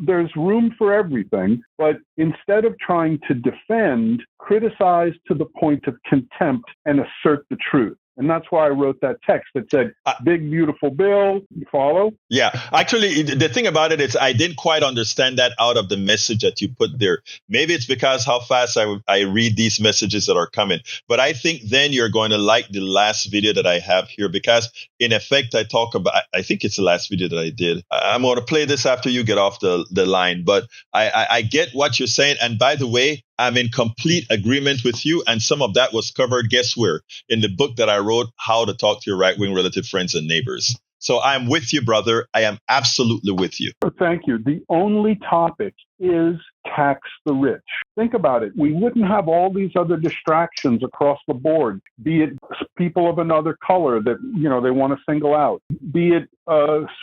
there's room for everything, but instead of trying to defend, criticize to the point of contempt and assert the truth. And that's why I wrote that text that said, big, beautiful bill. You follow?
Yeah. Actually, the thing about it is I didn't quite understand that out of the message that you put there. Maybe it's because how fast I read these messages that are coming. But I think then you're going to like the last video that I have here, because in effect, I talk about, I think it's the last video that I did. I'm going to play this after you get off the line. But I get what you're saying. And by the way, I'm in complete agreement with you. And some of that was covered, guess where? In the book that I wrote, How to Talk to Your Right-Wing Relative Friends and Neighbors. So I'm with you, brother. I am absolutely with you.
Thank you. The only topic is tax the rich. Think about it. We wouldn't have all these other distractions across the board, be it people of another color that, they want to single out, be it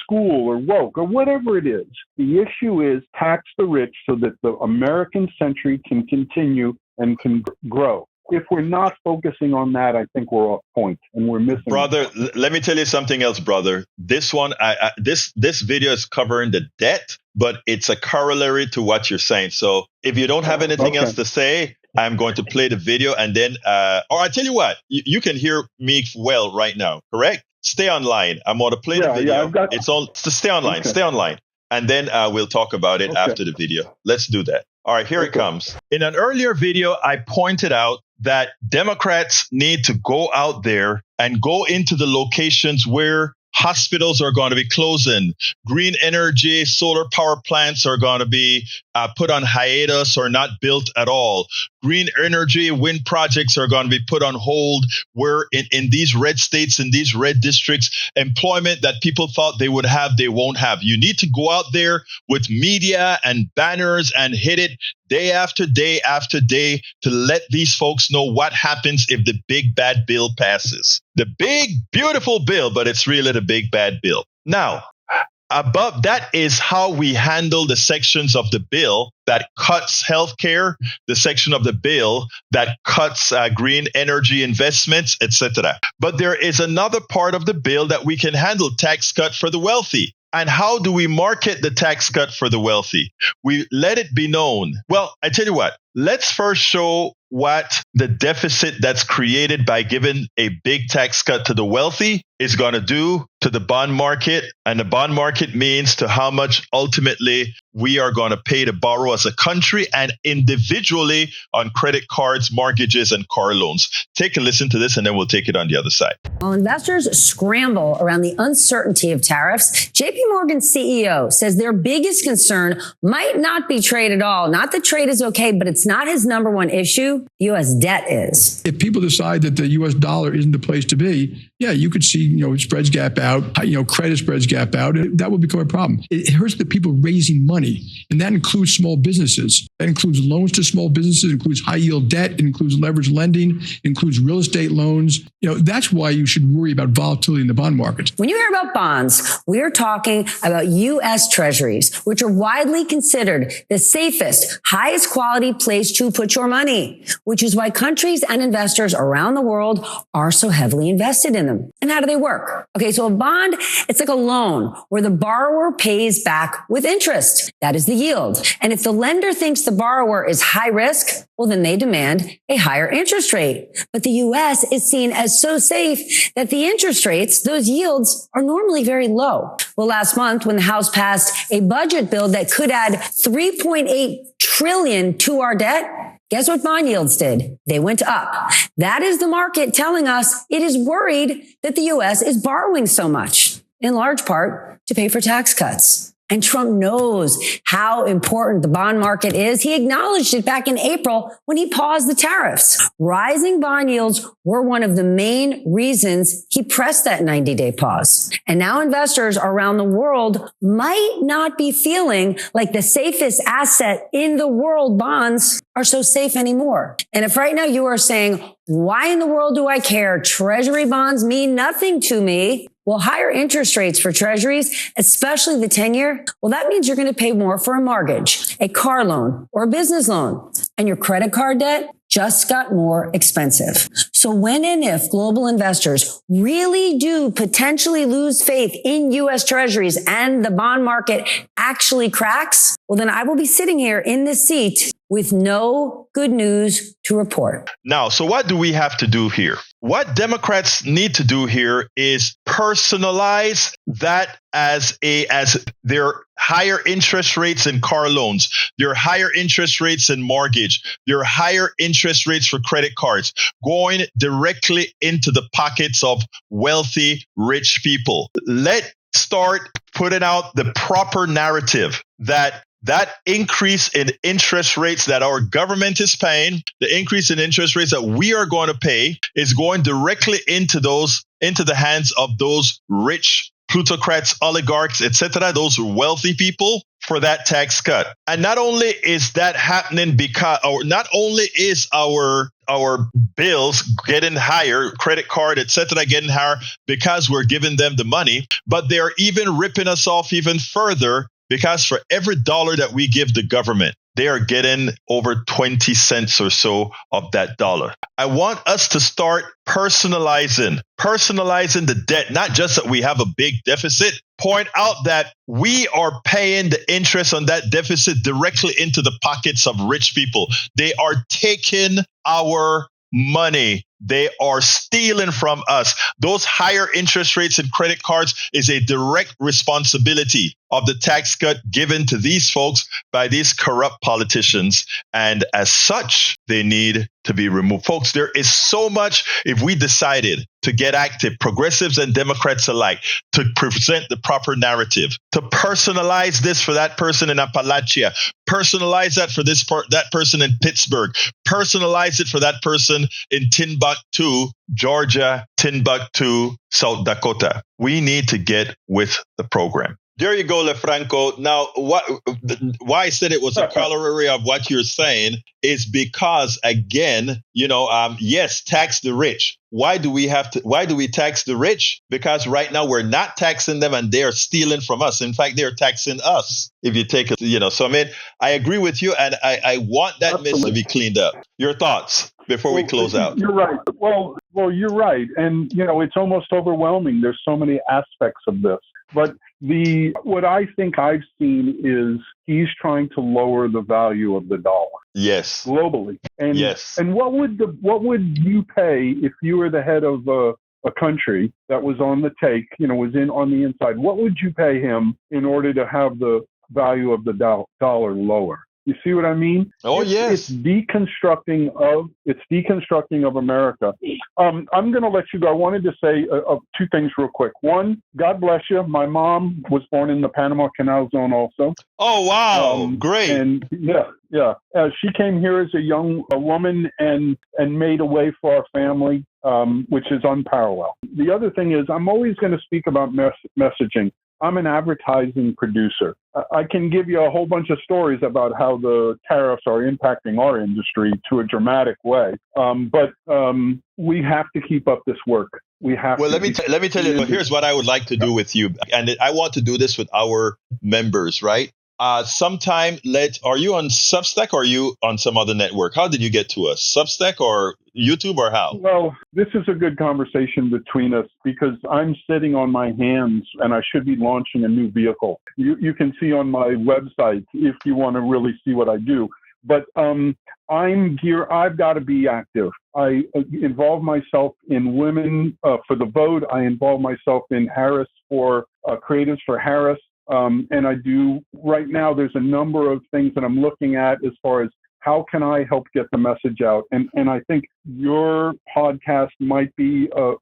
school or woke or whatever it is. The issue is tax the rich so that the American century can continue and can grow. If we're not focusing on that, I think we're off point and we're missing.
Brother, let me tell you something else, brother. This one, this video is covering the debt, but it's a corollary to what you're saying. So if you don't have anything else to say, I'm going to play the video and then, or I tell you what, you can hear me well right now, correct? Stay online. I'm going to play the video. So stay online, stay online. And then we'll talk about it after the video. Let's do that. All right, here it comes. In an earlier video, I pointed out that Democrats need to go out there and go into the locations where hospitals are going to be closing. Green energy, solar power plants are going to be put on hiatus or not built at all. Green energy, wind projects are going to be put on hold, where in these red states, in these red districts, employment that people thought they would have, they won't have. You need to go out there with media and banners and hit it day after day after day to let these folks know what happens if the big bad bill passes. The big, beautiful bill, but it's really the big bad bill. Now, above that is how we handle the sections of the bill that cuts healthcare, the section of the bill that cuts green energy investments, etc. But there is another part of the bill that we can handle, tax cut for the wealthy. And how do we market the tax cut for the wealthy? We let it be known. Well, I tell you what, let's first show what the deficit that's created by giving a big tax cut to the wealthy is going to do to the bond market. And the bond market means to how much ultimately we are going to pay to borrow as a country and individually on credit cards, mortgages, and car loans. Take a listen to this and then we'll take it on the other side.
While investors scramble around the uncertainty of tariffs, JP Morgan's CEO says their biggest concern might not be trade at all. Not that trade is okay, but it's not his number one issue. U.S. debt is.
If people decide that the U.S. dollar isn't the place to be, yeah, you could see, spreads gap out, credit spreads gap out, and that will become a problem. It hurts the people raising money, and that includes small businesses. That includes loans to small businesses, it includes high yield debt, it includes leveraged lending, it includes real estate loans. That's why you should worry about volatility in the bond market.
When you hear about bonds, we're talking about U.S. Treasuries, which are widely considered the safest, highest quality place to put your money, which is why countries and investors around the world are so heavily invested in them. And how do they work? Okay, so a bond, it's like a loan where the borrower pays back with interest. That is the yield. And if the lender thinks the borrower is high risk, well, then they demand a higher interest rate. But the U.S. is seen as so safe that the interest rates, those yields, are normally very low. Well, last month, when the House passed a budget bill that could add $3.8 trillion to our debt, guess what bond yields did? They went up. That is the market telling us it is worried that the U.S. is borrowing so much, in large part to pay for tax cuts. And Trump knows how important the bond market is. He acknowledged it back in April when he paused the tariffs. Rising bond yields were one of the main reasons he pressed that 90-day pause. And now investors around the world might not be feeling like the safest asset in the world, bonds, are so safe anymore. And if right now you are saying, why in the world do I care? Treasury bonds mean nothing to me. Well, higher interest rates for treasuries, especially the 10-year, well, that means you're going to pay more for a mortgage, a car loan, or a business loan. And your credit card debt just got more expensive. So when and if global investors really do potentially lose faith in U.S. treasuries and the bond market actually cracks, well, then I will be sitting here in this seat with no good news to report.
Now, so what do we have to do here? What Democrats need to do here is personalize that as their higher interest rates in car loans, their higher interest rates in mortgage, their higher interest rates for credit cards, going directly into the pockets of wealthy, rich people. Let's start putting out the proper narrative that increase in interest rates that our government is paying, the increase in interest rates that we are going to pay is going directly into the hands of those rich plutocrats, oligarchs, etc., those wealthy people for that tax cut. And not only is that happening not only is our bills getting higher, credit card, etc., getting higher because we're giving them the money, but they're even ripping us off even further. Because for every dollar that we give the government, they are getting over 20 cents or so of that dollar. I want us to start personalizing the debt, not just that we have a big deficit. Point out that we are paying the interest on that deficit directly into the pockets of rich people. They are taking our money. They are stealing from us. Those higher interest rates in credit cards is a direct responsibility of the tax cut given to these folks by these corrupt politicians. And as such, they need to be removed. Folks, there is so much if we decided to get active, progressives and Democrats alike, to present the proper narrative, to personalize this for that person in Appalachia, personalize that for that person in Pittsburgh, personalize it for that person in Timbuktu, Georgia, Timbuktu, South Dakota. We need to get with the program. There you go, Lefranco. Now, why I said it was a corollary of what you're saying is because, again, yes, tax the rich. Why do we tax the rich? Because right now we're not taxing them and they're stealing from us. In fact, they're taxing us. If you take it, so I mean, I agree with you, and I want that mess to be cleaned up. Your thoughts before we close out?
You're right. Well, you're right. And, it's almost overwhelming. There's so many aspects of this. But what I think I've seen is he's trying to lower the value of the dollar.
Yes.
Globally. And
yes.
And what would you pay if you were the head of a country that was on the take, was on the inside? What would you pay him in order to have the value of the dollar lower? You see what I mean?
Oh, yes.
It's deconstructing of America. I'm going to let you go. I wanted to say two things real quick. One, God bless you. My mom was born in the Panama Canal Zone also.
Oh, wow. Great.
And yeah. She came here as a woman and made a way for our family, which is unparalleled. The other thing is I'm always going to speak about messaging. I'm an advertising producer. I can give you a whole bunch of stories about how the tariffs are impacting our industry to a dramatic way. But we have to keep up this work. We have. Well,
let me tell you. Here's what I would like to do with you, and I want to do this with our members, right? Sometime are you on Substack or are you on some other network? How did you get to us? Substack or YouTube or how?
Well, this is a good conversation between us because I'm sitting on my hands and I should be launching a new vehicle. You can see on my website if you want to really see what I do. But I've got to be active. I involve myself in Women for the Vote. I involve myself in Harris for Creatives for Harris. And I do right now, there's a number of things that I'm looking at as far as how can I help get the message out? And I think your podcast might be a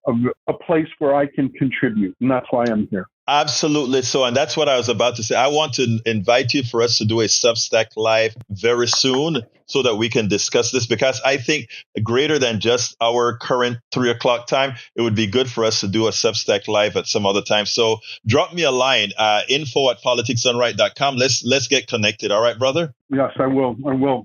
place where I can contribute. And that's why I'm here.
Absolutely. So, and that's what I was about to say. I want to invite you for us to do a Substack Live very soon so that we can discuss this, because I think greater than just our current 3:00 time, it would be good for us to do a Substack Live at some other time. So drop me a line, info@politicsdoneright.com. Let's get connected. All right, brother?
Yes, I will.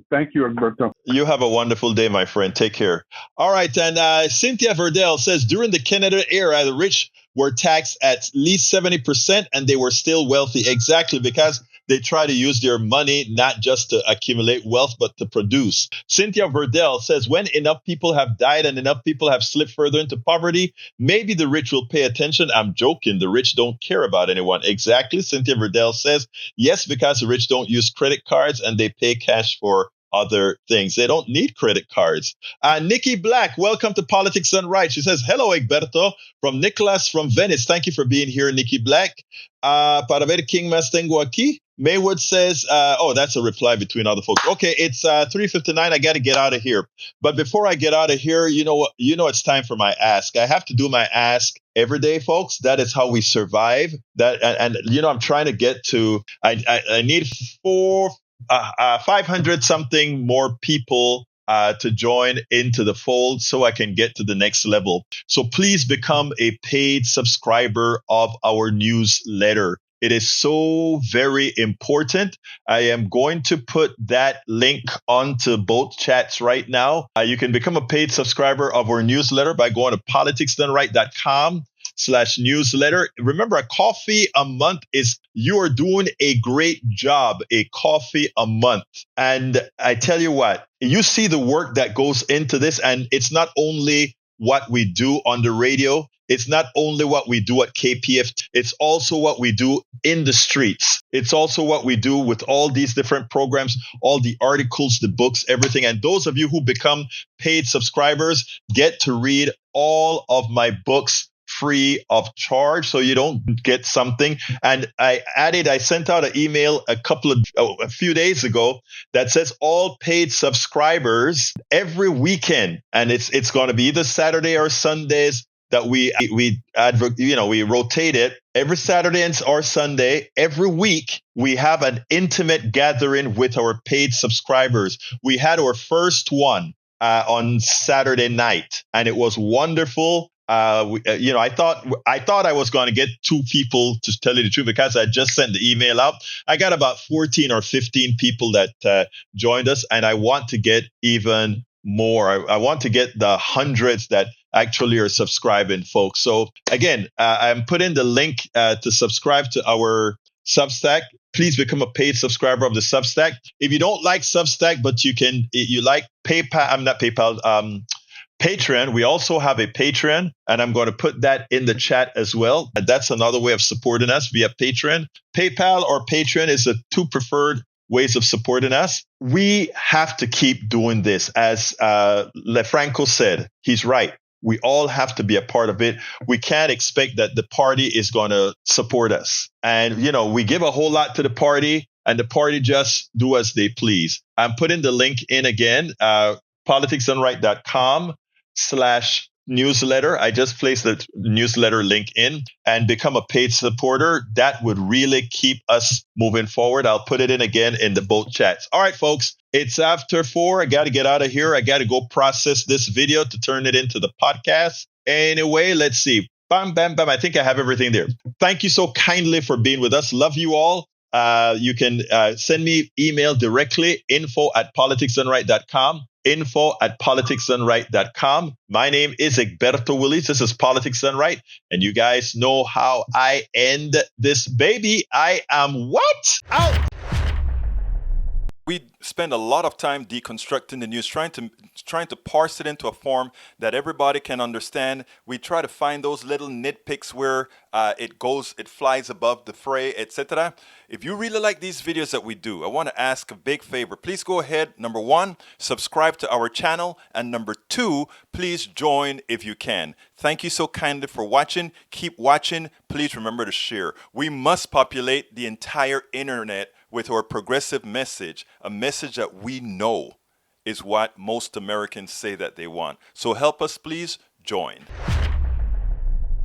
Thank you, Egberto.
You have a wonderful day, my friend. Take care. All right. And Cynthia Verdell says, during the Canada era, the rich were taxed at least 70% and they were still wealthy. Exactly, because they try to use their money not just to accumulate wealth, but to produce. Cynthia Verdell says, when enough people have died and enough people have slipped further into poverty, maybe the rich will pay attention. I'm joking. The rich don't care about anyone. Exactly. Cynthia Verdell says, yes, because the rich don't use credit cards and they pay cash for other things. They don't need credit cards. Nikki Black, welcome to Politics Done Right. She says, hello, Egberto, from Nicholas from Venice. Thank you for being here, Nikki Black. Para ver quién más tengo aquí. Maywood says, that's a reply between other folks. Okay, it's 3:59. I got to get out of here. But before I get out of here, it's time for my ask. I have to do my ask every day, folks. That is how we survive. And I'm trying to get to, I need 500 something more people to join into the fold so I can get to the next level. So please become a paid subscriber of our newsletter. It is so very important. I am going to put that link onto both chats right now. You can become a paid subscriber of our newsletter by going to politicsdoneright.com/newsletter. Remember, a coffee a month you are doing a great job, a coffee a month. And I tell you what, you see the work that goes into this, and it's not only what we do on the radio. It's not only what we do at KPF. It's also what we do in the streets. It's also what we do with all these different programs, all the articles, the books, everything. And those of you who become paid subscribers get to read all of my books free of charge, so you don't get something. And I sent out an email a few days ago that says all paid subscribers every weekend, and it's going to be either Saturday or Sundays that we rotate it every Saturday or Sunday. Every week we have an intimate gathering with our paid subscribers. We had our first one on Saturday night, and it was wonderful. I thought I was going to get 2 people, to tell you the truth, because I just sent the email out. I got about 14 or 15 people that joined us, and I want to get even more. I want to get the hundreds that actually are subscribing, folks. So again, I'm putting the link to subscribe to our Substack. Please become a paid subscriber of the Substack. If you don't like Substack, but you like Patreon, we also have a Patreon, and I'm going to put that in the chat as well. That's another way of supporting us via Patreon. PayPal or Patreon is the 2 preferred ways of supporting us. We have to keep doing this. As Lefranco said, he's right. We all have to be a part of it. We can't expect that the party is going to support us. And, we give a whole lot to the party, and the party just do as they please. I'm putting the link in again, politicsdoneright.com/newsletter. I just placed the newsletter link in, and become a paid supporter. That would really keep us moving forward. I'll put it in again in the both chats. All right, folks, it's after 4. I got to get out of here. I got to go process this video to turn it into the podcast. Anyway, let's see. Bam, bam, bam. I think I have everything there. Thank you so kindly for being with us. Love you all. You can send me email directly, info@politicsdoneright.com. info@politicsdoneright.com. My name is Egberto Willies. This is Politics Done Right. And you guys know how I end this baby. I am what? Out!
We spend a lot of time deconstructing the news, trying to parse it into a form that everybody can understand. We try to find those little nitpicks where it flies above the fray, etc. If you really like these videos that we do, I want to ask a big favor. Please go ahead. Number 1, subscribe to our channel. And number 2, please join if you can. Thank you so kindly for watching. Keep watching. Please remember to share. We must populate the entire internet with our progressive message, a message that we know is what most Americans say that they want. So help us, please join.